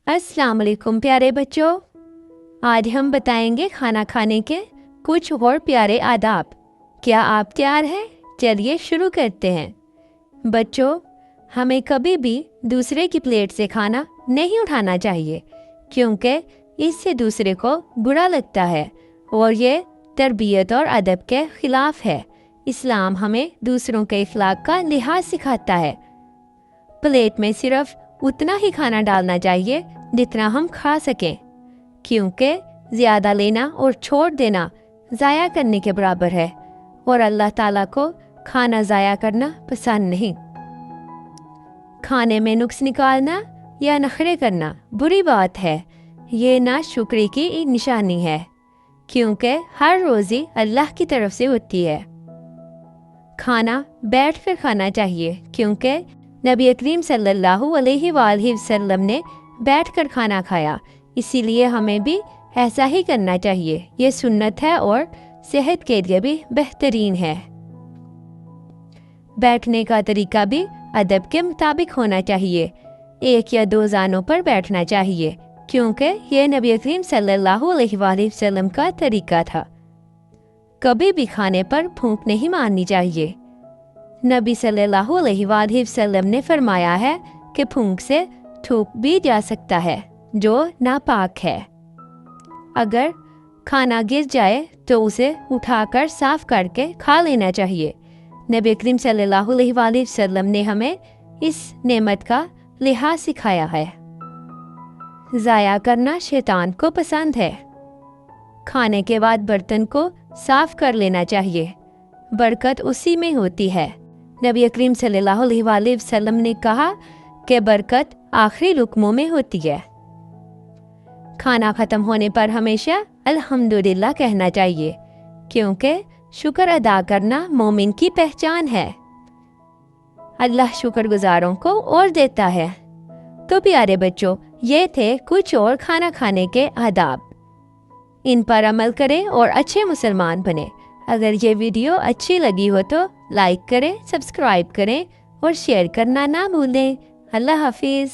अस्सलाम वालेकुम प्यारे बच्चों, आज हम बताएंगे खाना खाने के कुछ और प्यारे आदाब। क्या आप तैयार हैं? चलिए शुरू करते हैं। बच्चों, हमें कभी भी दूसरे की प्लेट से खाना नहीं उठाना चाहिए, क्योंकि इससे दूसरे को बुरा लगता है और ये तरबियत और अदब के खिलाफ है। इस्लाम हमें दूसरों के इखलाक का लिहाज सिखाता है। प्लेट में सिर्फ उतना ही खाना डालना चाहिए जितना हम खा सकें, क्योंकि ज़्यादा लेना और छोड़ देना ज़ाया करने के बराबर है और अल्लाह ताला को खाना ज़ाया करना पसंद नहीं। खाने में नुक्स निकालना या नखरे करना बुरी बात है। ये नाशुक्री की एक निशानी है, क्योंकि हर रोज़ी अल्लाह की तरफ से होती है। खाना बैठकर खाना चाहिए, क्योंकि नबी करीम सल्लल्लाहु अलैहि वसल्लम ने बैठकर खाना खाया, इसीलिए हमें भी ऐसा ही करना चाहिए। ये सुन्नत है और सेहत के लिए भी बेहतरीन है। बैठने का तरीका भी अदब के मुताबिक होना चाहिए। एक या दो जानों पर बैठना चाहिए, क्योंकि ये नबी करीम सल्लल्लाहु अलैहि वसल्लम का तरीका था। कभी भी खाने पर फूंक नहीं मारनी चाहिए। नबी सल्लल्लाहु अलैहि वसल्लम ने फरमाया है कि फूंक से थूक भी जा सकता है, जो नापाक है। अगर खाना गिर जाए तो उसे उठाकर साफ करके खा लेना चाहिए। नबी करीम सल्लल्लाहु अलैहि वसल्लम ने हमें इस नेमत का लिहाज सिखाया है। ज़ाया करना शैतान को पसंद है। खाने के बाद बर्तन को साफ कर लेना चाहिए, बरकत उसी में होती है। नबी करीम सल्लल्लाहु अलैहि वसल्लम ने कहा कि बरकत आखिरी लुक़्मों में होती है। खाना ख़त्म होने पर हमेशा अल्हम्दुलिल्लाह कहना चाहिए, क्योंकि शुक्र अदा करना मोमिन की पहचान है। अल्लाह शुक्रगुजारों को और देता है। तो प्यारे बच्चों, ये थे कुछ और खाना खाने के आदाब। इन पर अमल करें और अच्छे मुसलमान बने। अगर ये वीडियो अच्छी लगी हो तो लाइक करें, सब्सक्राइब करें और शेयर करना ना भूलें। अल्लाह हाफिज़।